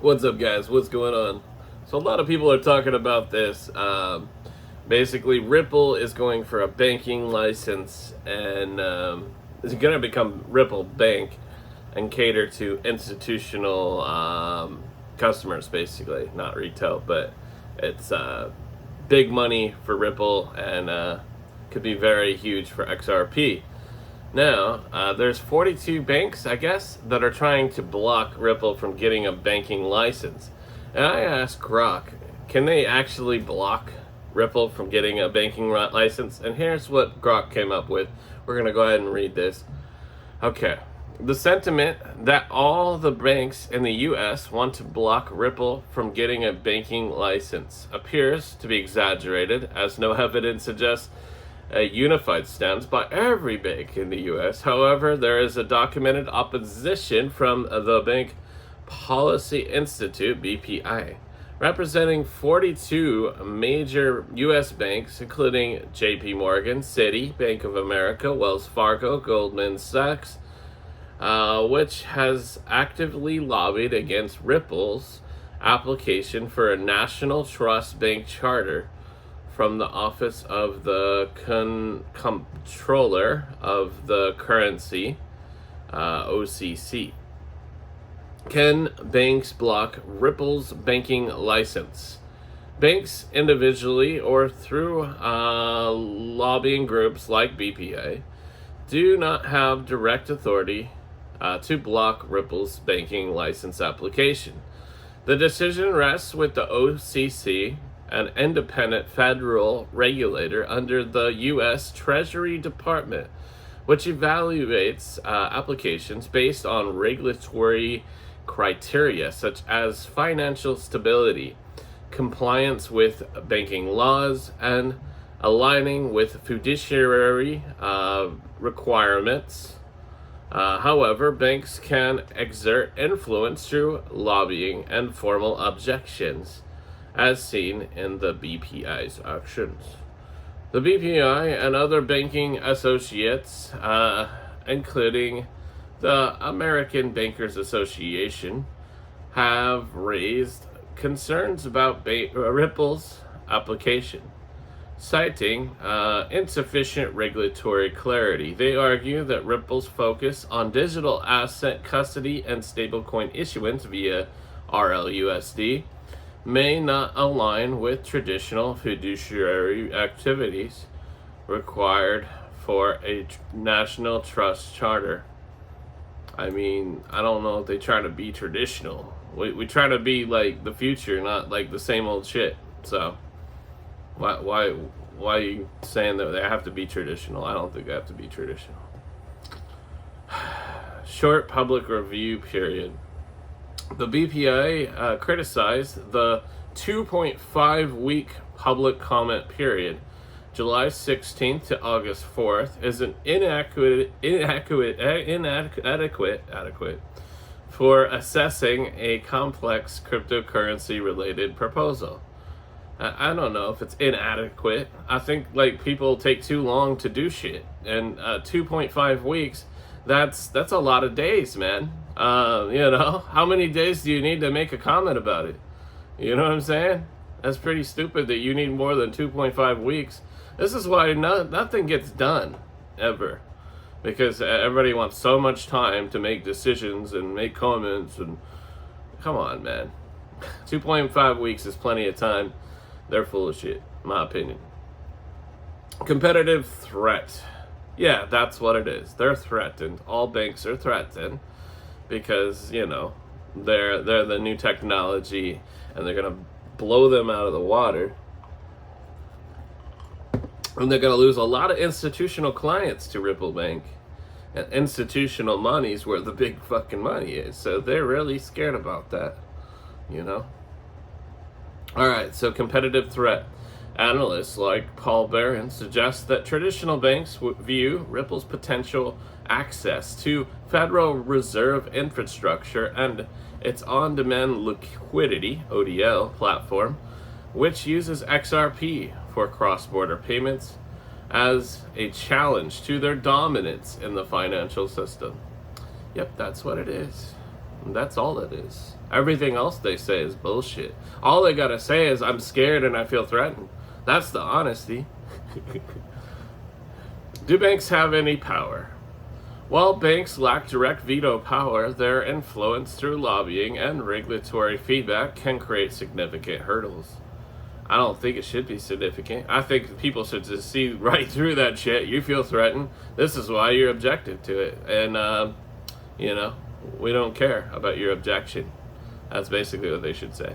What's up, guys? What's going on? So a lot of people are talking about this. Basically, Ripple is going for a banking license and is going to become Ripple Bank and cater to institutional customers, basically, not retail, but it's big money for Ripple and could be very huge for XRP. Now, there's 42 banks, I guess, that are trying to block Ripple from getting a banking license. And I asked Grok, can they actually block Ripple from getting a banking license? And here's what Grok came up with. We're going to go ahead and read this. Okay. The sentiment that all the banks in the U.S. want to block Ripple from getting a banking license appears to be exaggerated, as no evidence suggests a unified stance by every bank in the U.S. However, there is a documented opposition from the Bank Policy Institute, BPI, representing 42 major U.S. banks, including JP Morgan, Citi, Bank of America, Wells Fargo, Goldman Sachs, which has actively lobbied against Ripple's application for a national trust bank charter from the Office of the Comptroller of the Currency, OCC. Can banks block Ripple's banking license? Banks, individually or through lobbying groups like BPA, do not have direct authority to block Ripple's banking license application. The decision rests with the OCC, an independent federal regulator under the U.S. Treasury Department, which evaluates applications based on regulatory criteria such as financial stability, compliance with banking laws, and aligning with fiduciary requirements. However, banks can exert influence through lobbying and formal objections, as seen in the BPI's actions. The BPI and other banking associates, including the American Bankers Association, have raised concerns about Ripple's application, citing insufficient regulatory clarity. They argue that Ripple's focus on digital asset custody and stablecoin issuance via RLUSD may not align with traditional fiduciary activities required for a national trust charter. I mean, I don't know if they try to be traditional. We try to be like the future, not like the same old shit. So why are you saying that they have to be traditional? I don't think they have to be traditional. Short public review period. The BPA criticized the 2.5-week public comment period, July 16th to August 4th, is an inadequate for assessing a complex cryptocurrency-related proposal. I don't know if it's inadequate. I think like people take too long to do shit, and 2.5 weeks, that's a lot of days, man. How many days do you need to make a comment about it? You know what I'm saying? That's pretty stupid that you need more than 2.5 weeks. This is why nothing gets done, ever. Because everybody wants so much time to make decisions and make comments, and come on, man. 2.5 weeks is plenty of time. They're full of shit, in my opinion. Competitive threat. Yeah, that's what it is. They're threatened. All banks are threatened because, they're the new technology and they're going to blow them out of the water. And they're going to lose a lot of institutional clients to Ripple Bank. And institutional money is where the big fucking money is. So they're really scared about that, Alright, so competitive threat. Analysts like Paul Barron suggest that traditional banks view Ripple's potential access to Federal Reserve infrastructure and its on-demand liquidity, ODL, platform, which uses XRP for cross-border payments, as a challenge to their dominance in the financial system. Yep, that's what it is. And that's all it is. Everything else they say is bullshit. All they gotta say is, I'm scared and I feel threatened. That's the honesty. Do banks have any power? While banks lack direct veto power, their influence through lobbying and regulatory feedback can create significant hurdles. I don't think it should be significant. I think people should just see right through that shit. You feel threatened. This is why you're objective to it. And, we don't care about your objection. That's basically what they should say.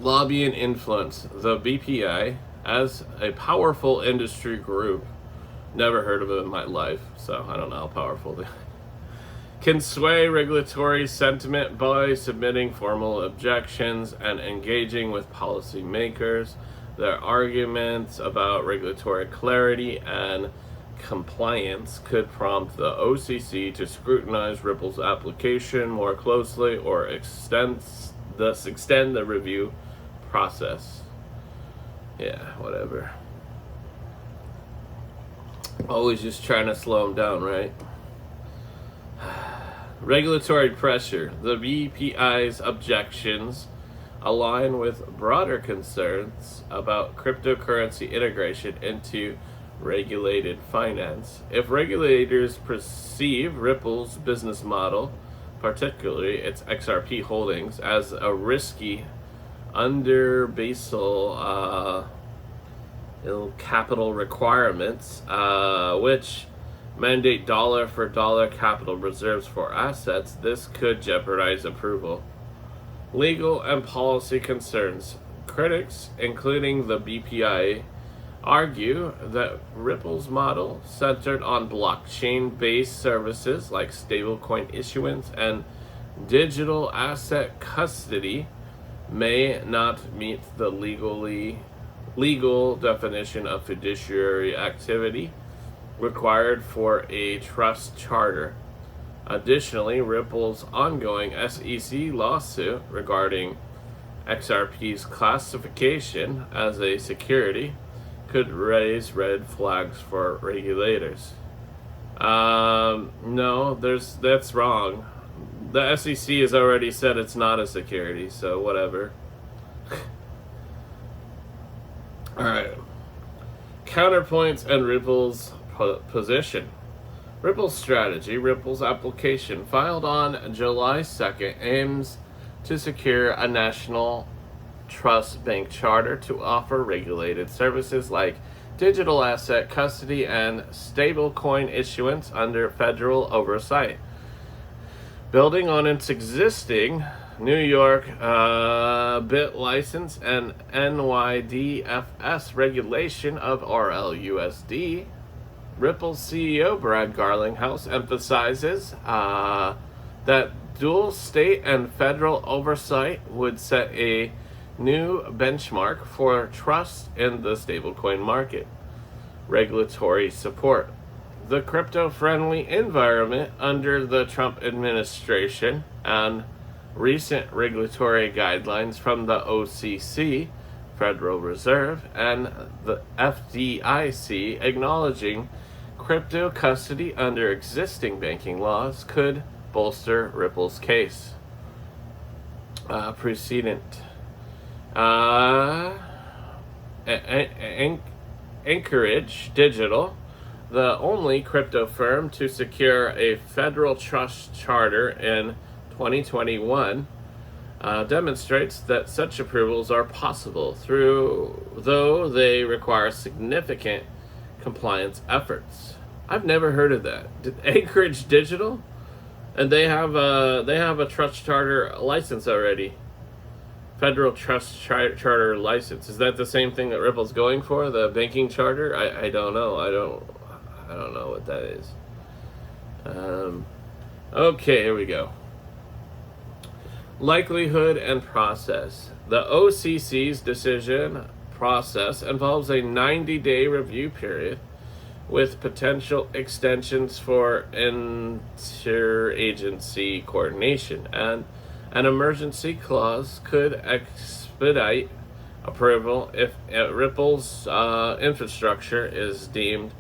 Lobby and influence. The BPI, as a powerful industry group, never heard of it in my life, so I don't know how powerful they can sway regulatory sentiment by submitting formal objections and engaging with policymakers. Their arguments about regulatory clarity and compliance could prompt the OCC to scrutinize Ripple's application more closely or extend the review process. Yeah, whatever. Always just trying to slow them down, right? Regulatory pressure. The BPI's objections align with broader concerns about cryptocurrency integration into regulated finance. If regulators perceive Ripple's business model, particularly its XRP holdings, as a risky, under Basel capital requirements, which mandate dollar for dollar capital reserves for assets, this could jeopardize approval. Legal and policy concerns. Critics, including the BPI, argue that Ripple's model, centered on blockchain-based services like stablecoin issuance and digital asset custody, may not meet the legal definition of fiduciary activity required for a trust charter. Additionally, Ripple's ongoing SEC lawsuit regarding XRP's classification as a security could raise red flags for regulators. No, that's wrong. The SEC has already said it's not a security, so whatever. Alright. Counterpoints and Ripple's position. Ripple's strategy. Ripple's application, filed on July 2nd, aims to secure a national trust bank charter to offer regulated services like digital asset custody and stablecoin issuance under federal oversight. Building on its existing New York BIT license and NYDFS regulation of RLUSD, Ripple's CEO Brad Garlinghouse emphasizes that dual state and federal oversight would set a new benchmark for trust in the stablecoin market. Regulatory support. The crypto-friendly environment under the Trump administration and recent regulatory guidelines from the OCC, Federal Reserve, and the FDIC acknowledging crypto custody under existing banking laws could bolster Ripple's case. Precedent. Anchorage Digital, the only crypto firm to secure a federal trust charter in 2021, demonstrates that such approvals are possible, though they require significant compliance efforts. I've never heard of that. Anchorage Digital, and they have a trust charter license already. Federal trust charter license. Is that the same thing that Ripple's going for? The banking charter? I don't know. I don't know what that is. Okay, here we go. Likelihood and process. The OCC's decision process involves a 90-day review period with potential extensions for interagency coordination, and an emergency clause could expedite approval if Ripple's infrastructure is deemed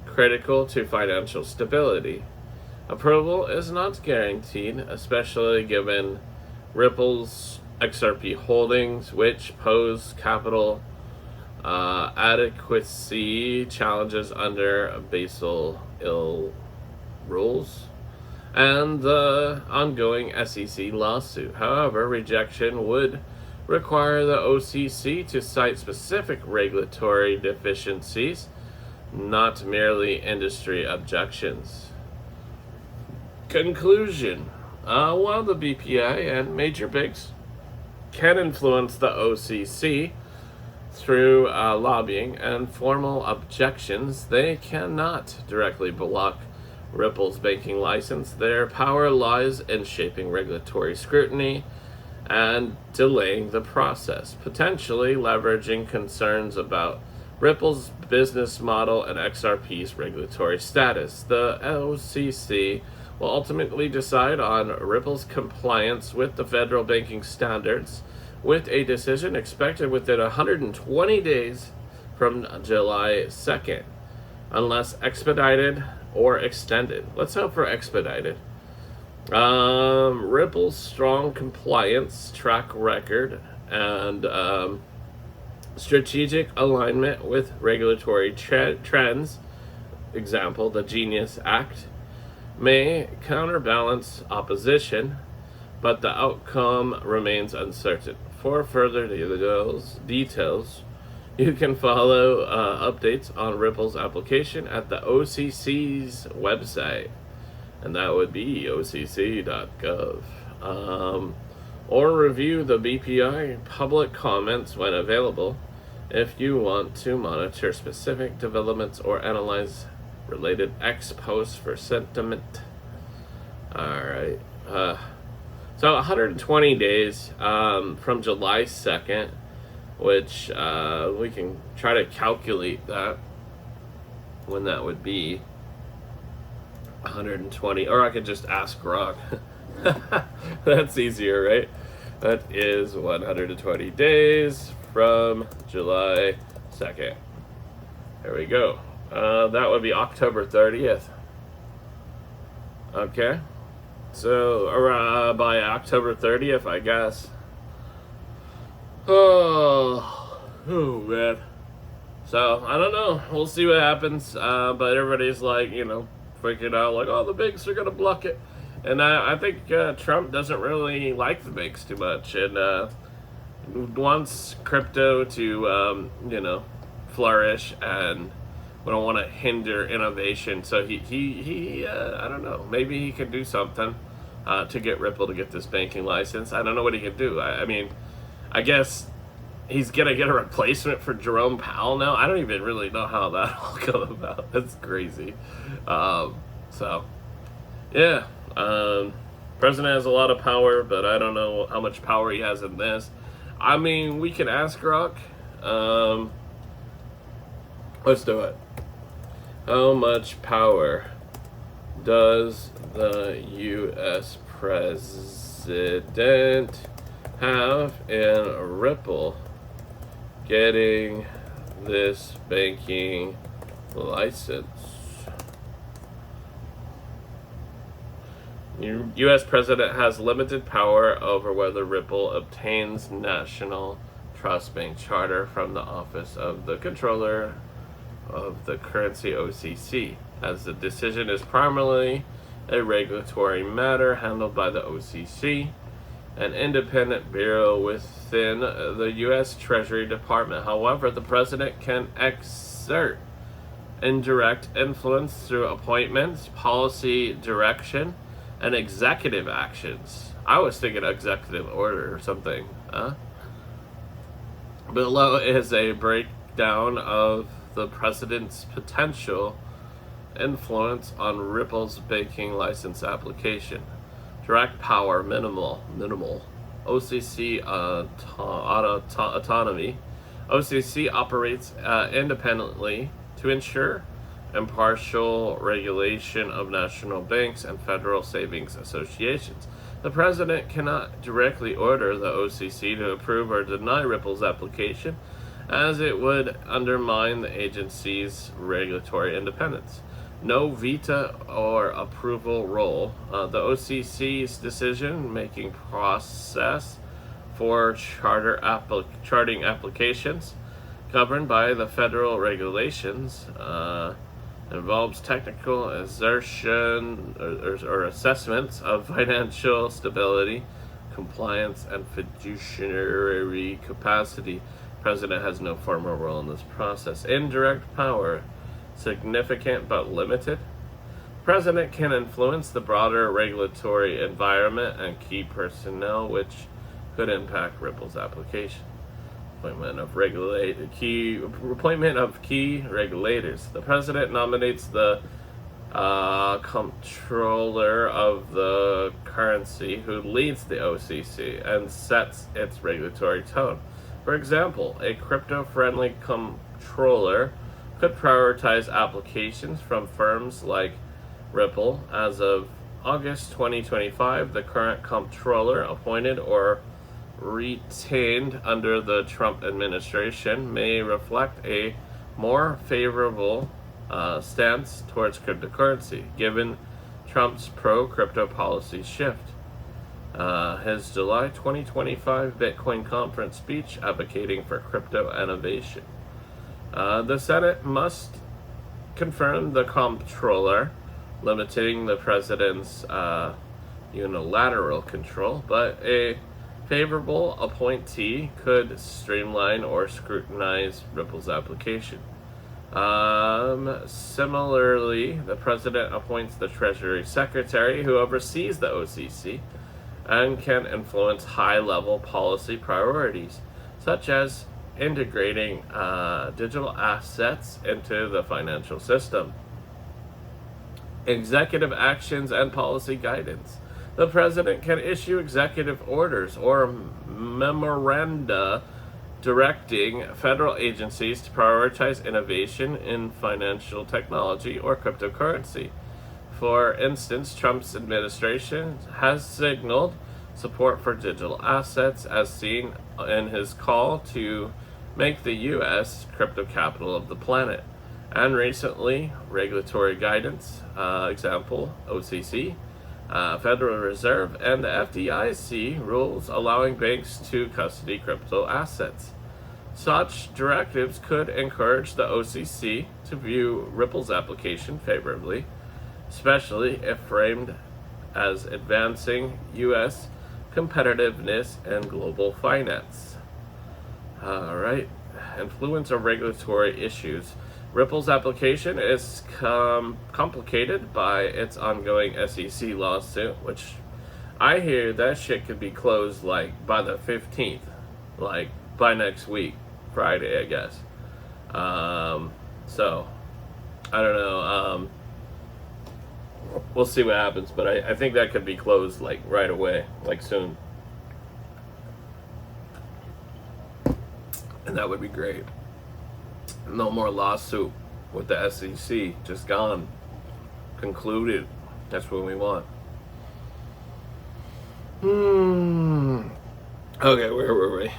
critical to financial stability. Approval is not guaranteed, especially given Ripple's XRP holdings, which pose capital adequacy challenges under Basel III rules and the ongoing SEC lawsuit. However, rejection would require the OCC to cite specific regulatory deficiencies, not merely industry objections. Conclusion. While the BPI and major banks can influence the OCC through lobbying and formal objections, they cannot directly block Ripple's banking license. Their power lies in shaping regulatory scrutiny and delaying the process, potentially leveraging concerns about Ripple's business model and XRP's regulatory status. The OCC will ultimately decide on Ripple's compliance with the federal banking standards, with a decision expected within 120 days from July 2nd, unless expedited or extended. Let's hope for expedited. Ripple's strong compliance track record and strategic alignment with regulatory trends, example, the Genius Act, may counterbalance opposition, but the outcome remains uncertain. For further details, you can follow updates on Ripple's application at the OCC's website, and that would be occ.gov. Or review the BPI public comments when available if you want to monitor specific developments or analyze related ex posts for sentiment. Alright. So 120 days from July 2nd, which we can try to calculate that, when that would be 120, or I could just ask Grok. That's easier, right? That is 120 days from July 2nd. There we go. That would be October 30th. Okay. So, by October 30th, I guess. Oh, man. So, I don't know. We'll see what happens. But everybody's like, freaking out, like, oh, the banks are going to block it. And I think Trump doesn't really like the banks too much, and wants crypto to, flourish, and we don't want to hinder innovation. So he I don't know, maybe he could do something to get Ripple to get this banking license. I don't know what he could do. I mean, I guess he's going to get a replacement for Jerome Powell now. I don't even really know how that will go about. That's crazy. So, yeah. President has a lot of power, but I don't know how much power he has in this. I mean, we can ask Grok. Let's do it. How much power does the U.S. president have in Ripple getting this banking license? U.S. president has limited power over whether Ripple obtains National Trust Bank charter from the Office of the Controller of the Currency, OCC, as the decision is primarily a regulatory matter handled by the OCC, an independent bureau within the U.S. Treasury Department. However, the president can exert indirect influence through appointments, policy direction, and executive actions. I was thinking executive order or something. Below is a breakdown of the president's potential influence on Ripple's banking license application. Direct power, minimal. OCC autonomy. OCC operates independently to ensure impartial regulation of national banks and federal savings associations. The president cannot directly order the OCC to approve or deny Ripple's application, as it would undermine the agency's regulatory independence. no veto or approval role. The OCC's decision-making process for charting applications governed by the federal regulations involves technical assertion or assessments of financial stability, compliance, and fiduciary capacity. The president has no formal role in this process. Indirect power, significant but limited. The president can influence the broader regulatory environment and key personnel, which could impact Ripple's application. Appointment of key regulators. The president nominates the comptroller of the currency, who leads the OCC and sets its regulatory tone. For example, a crypto-friendly comptroller could prioritize applications from firms like Ripple. As of August 2025, the current comptroller, appointed or retained under the Trump administration, may reflect a more favorable stance towards cryptocurrency, given Trump's pro-crypto policy shift. His July 2025 Bitcoin conference speech advocating for crypto innovation. The Senate must confirm the comptroller, limiting the president's unilateral control, but a favorable appointee could streamline or scrutinize Ripple's application. Similarly, the president appoints the Treasury Secretary, who oversees the OCC and can influence high-level policy priorities, such as integrating digital assets into the financial system. Executive actions and policy guidance. The president can issue executive orders or memoranda directing federal agencies to prioritize innovation in financial technology or cryptocurrency. For instance, Trump's administration has signaled support for digital assets, as seen in his call to make the U.S. crypto capital of the planet. And recently, regulatory guidance, example, OCC, Federal Reserve, and the FDIC rules allowing banks to custody crypto assets. Such directives could encourage the OCC to view Ripple's application favorably, especially if framed as advancing U.S. competitiveness and global finance. All right, influence of regulatory issues. Ripple's application is complicated by its ongoing SEC lawsuit, which I hear that shit could be closed like by the 15th, like by next week, Friday, I guess. So, I don't know. We'll see what happens, but I think that could be closed like right away, like soon. And that would be great. No more lawsuit with the SEC. Just gone. Concluded. That's what we want. Okay, where were we?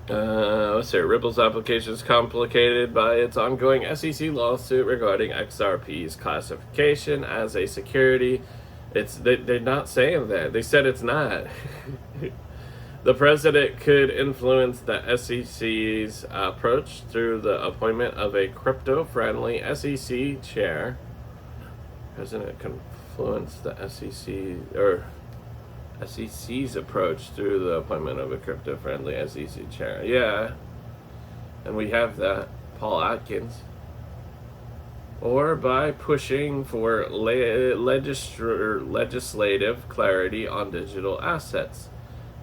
Let's see. Ripple's application is complicated by its ongoing SEC lawsuit regarding XRP's classification as a security. They're not saying that. They said it's not. The president could influence the SEC's approach through the appointment of a crypto-friendly SEC chair. President can influence the SEC's approach through the appointment of a crypto-friendly SEC chair. Yeah, and we have that, Paul Atkins. Or by pushing for legislative clarity on digital assets.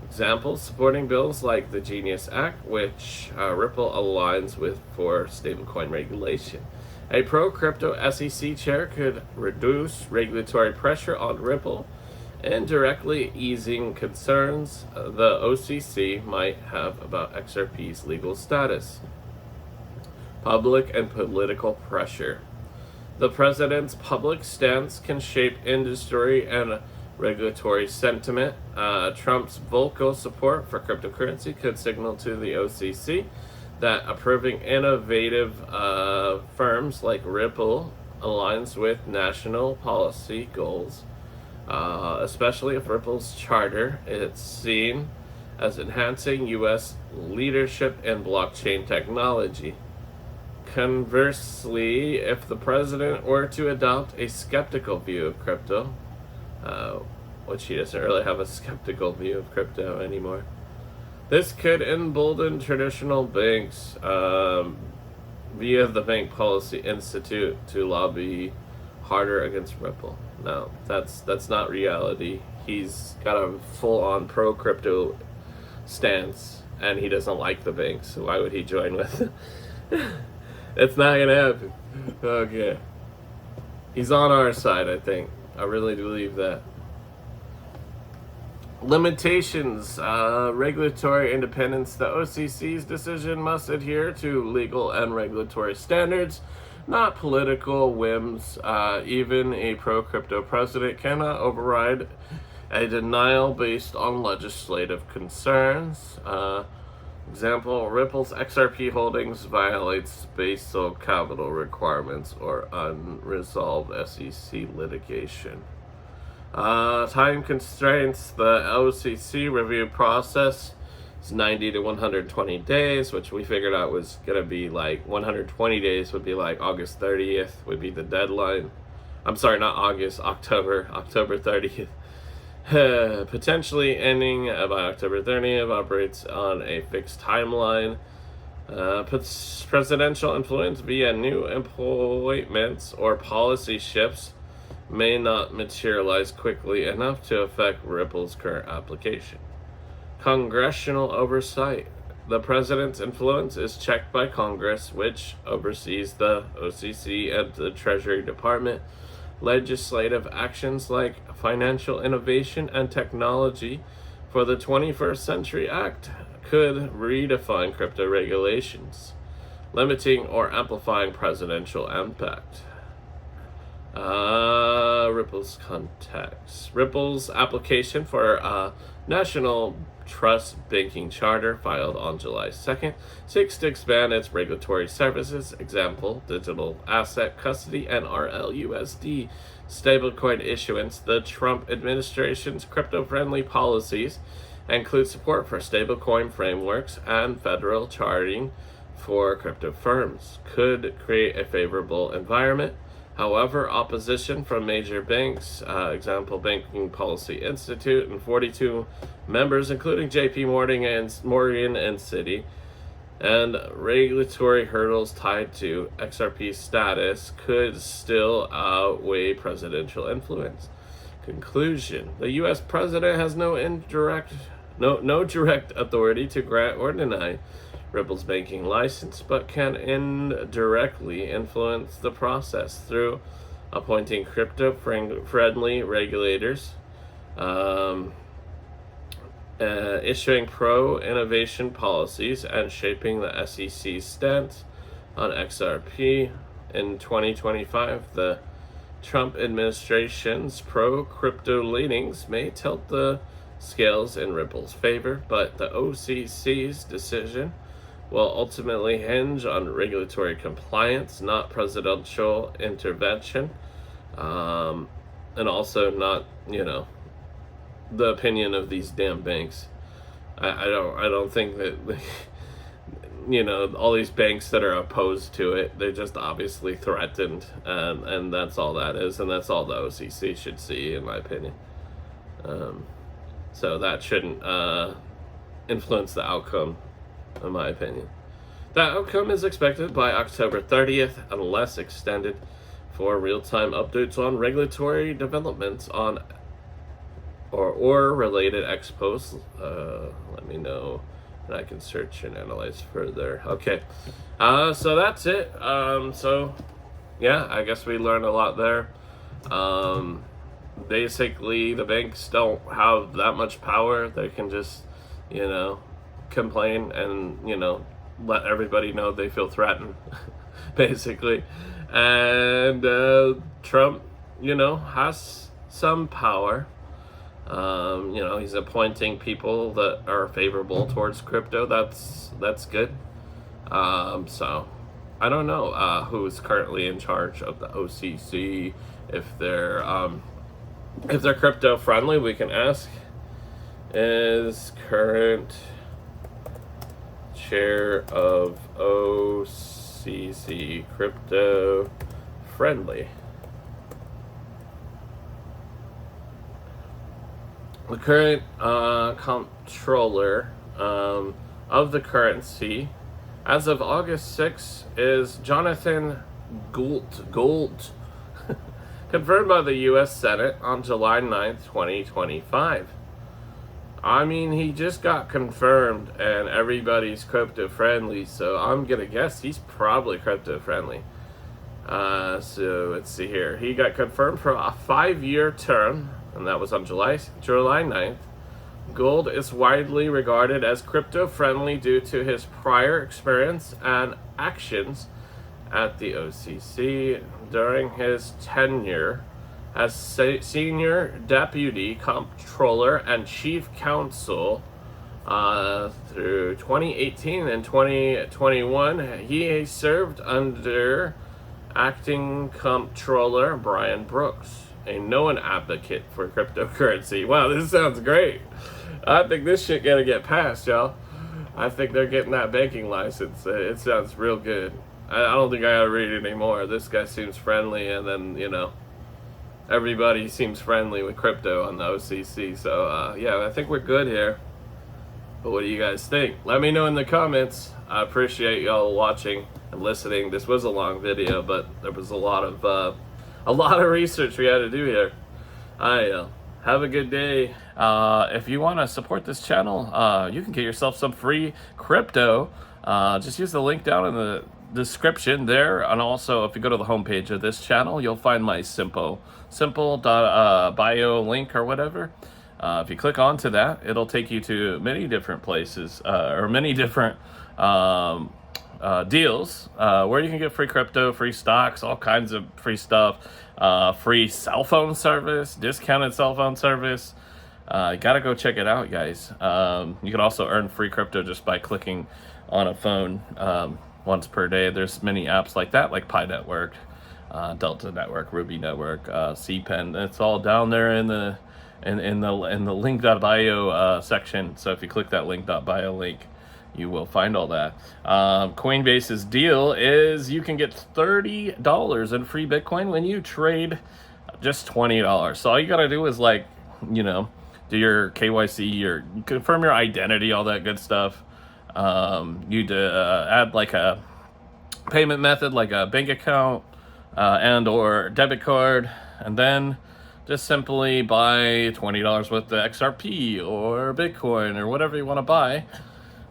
Examples, supporting bills like the Genius Act, which Ripple aligns with for stablecoin regulation. A pro-crypto SEC chair could reduce regulatory pressure on Ripple, indirectly easing concerns the OCC might have about XRP's legal status. Public and political pressure. The president's public stance can shape industry and regulatory sentiment. Trump's vocal support for cryptocurrency could signal to the OCC that approving innovative firms like Ripple aligns with national policy goals, especially if Ripple's charter is seen as enhancing U.S. leadership in blockchain technology. Conversely, if the president were to adopt a skeptical view of crypto, which he doesn't really have a skeptical view of crypto anymore, this could embolden traditional banks via the Bank Policy Institute to lobby harder against Ripple. No, that's not reality. He's got a full-on pro-crypto stance, and he doesn't like the banks, so why would he join with it? It's not gonna happen. Okay. He's on our side, I think. I really believe that. Limitations, regulatory independence. The OCC's decision must adhere to legal and regulatory standards, not political whims. Even a pro-crypto president cannot override a denial based on legislative concerns. Example, Ripple's XRP holdings violates Basel capital requirements or unresolved SEC litigation. Time constraints. The OCC review process is 90 to 120 days, which we figured out was going to be like 120 days would be like August 30th would be the deadline. I'm sorry, not August, October 30th. Potentially ending by October 30th, operates on a fixed timeline. Presidential influence via new appointments or policy shifts may not materialize quickly enough to affect Ripple's current application. Congressional oversight. The president's influence is checked by Congress, which oversees the OCC and the Treasury Department. Legislative actions like Financial Innovation and Technology for the 21st Century Act could redefine crypto regulations, limiting or amplifying presidential impact. Ripple's context. Ripple's application for National Trust Banking Charter, filed on July 2nd, seeks to expand its regulatory services, example, digital asset custody and RLUSD, stablecoin issuance. The Trump administration's crypto-friendly policies include support for stablecoin frameworks and federal charting for crypto firms, could create a favorable environment. However, opposition from major banks, example Banking Policy Institute, and 42 members, including JP Morgan and Citi, and regulatory hurdles tied to XRP status could still outweigh presidential influence. Conclusion: the U.S. president has no direct authority to grant or deny Ripple's banking license, but can indirectly influence the process through appointing crypto-friendly regulators, issuing pro-innovation policies, and shaping the SEC's stance on XRP. In 2025, the Trump administration's pro-crypto leanings may tilt the scales in Ripple's favor, but the OCC's decision will ultimately hinge on regulatory compliance, not presidential intervention, and also not, the opinion of these damn banks. I don't think that, all these banks that are opposed to it, they're just obviously threatened, and that's all that is, and that's all the OCC should see, in my opinion. So that shouldn't influence the outcome, in my opinion. The outcome is expected by October 30th, unless extended. For real-time updates on regulatory developments on or related X posts, let me know, and I can search and analyze further. Okay, so that's it. So yeah, I guess we learned a lot there. Basically, the banks don't have that much power. They can just, complain and, let everybody know they feel threatened, basically. And Trump, has some power. He's appointing people that are favorable towards crypto. That's good. So I don't know who's currently in charge of the OCC. If they're crypto friendly, we can ask. Is current chair of OCC crypto friendly? The current comptroller of the currency as of August 6th is Jonathan Gould, confirmed by the U.S. Senate on July 9th, 2025. I mean, he just got confirmed and everybody's crypto friendly, so I'm gonna guess he's probably crypto friendly. So let's see here. He got confirmed for a 5-year term, and that was on July 9th. Gould is widely regarded as crypto friendly due to his prior experience and actions at the OCC during his tenure as senior deputy comptroller and chief counsel through 2018 and 2021. He served under acting comptroller Brian Brooks, a known advocate for cryptocurrency. Wow, this sounds great. I think this shit gotta get passed, y'all. I think they're getting that banking license. It sounds real good. I don't think I gotta read it anymore. This guy seems friendly, and then, everybody seems friendly with crypto on the OCC. So, yeah, I think we're good here. But what do you guys think? Let me know in the comments. I appreciate y'all watching and listening. This was a long video, but there was a lot of research we had to do here. Have a good day. If you want to support this channel, you can get yourself some free crypto. Just use the link down in the description there, and also if you go to the homepage of this channel, you'll find my simple bio link or whatever. If you click onto that, it'll take you to many different places or many different deals where you can get free crypto, free stocks, all kinds of free stuff, free cell phone service, discounted cell phone service. You gotta go check it out, guys. You can also earn free crypto just by clicking on a phone once per day. There's many apps like that, like Pi Network, Delta Network, Ruby Network, CPEN. It's all down there in the link.bio section. So if you click that link.bio link, you will find all that. Coinbase's deal is you can get $30 in free Bitcoin when you trade just $20. So all you gotta do is do your KYC, you confirm your identity, all that good stuff. You add like a payment method, like a bank account and or debit card, and then just simply buy $20 worth of XRP or Bitcoin or whatever you want to buy.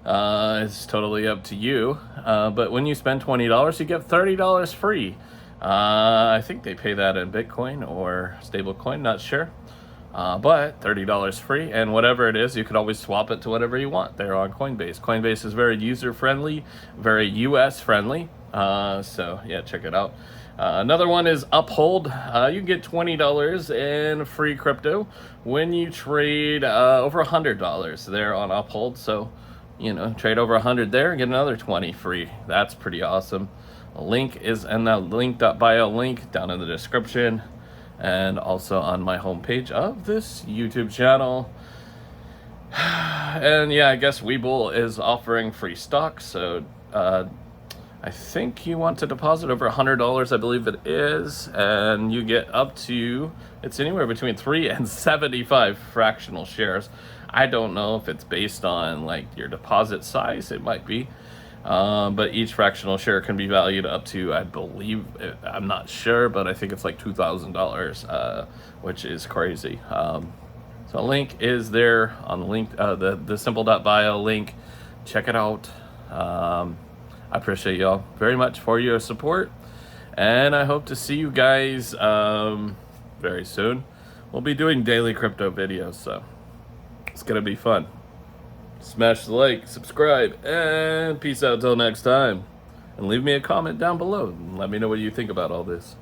It's totally up to you. But when you spend $20, you get $30 free. I think they pay that in Bitcoin or stablecoin, not sure. But $30 free, and whatever it is, you can always swap it to whatever you want there on Coinbase. Coinbase is very user-friendly, very US-friendly. So, yeah, check it out. Another one is Uphold. You can get $20 in free crypto when you trade over $100 there on Uphold. So, trade over 100 there and get another 20 free. That's pretty awesome. The link is in that link.bio link down in the description, and also on my homepage of this YouTube channel. And yeah, I guess Webull is offering free stocks, so I think you want to deposit over $100, I believe it is, and you get up to, it's anywhere between 3 and 75 fractional shares. I don't know if it's based on like your deposit size. It might be, but each fractional share can be valued up to, I believe, I'm not sure, but I think it's like $2,000, which is crazy. So link is there on the link, the simple.bio link. Check it out. I appreciate y'all very much for your support, and I hope to see you guys very soon. We'll be doing daily crypto videos, so it's gonna be fun. Smash the like, subscribe, and peace out till next time. And leave me a comment down below and let me know what you think about all this.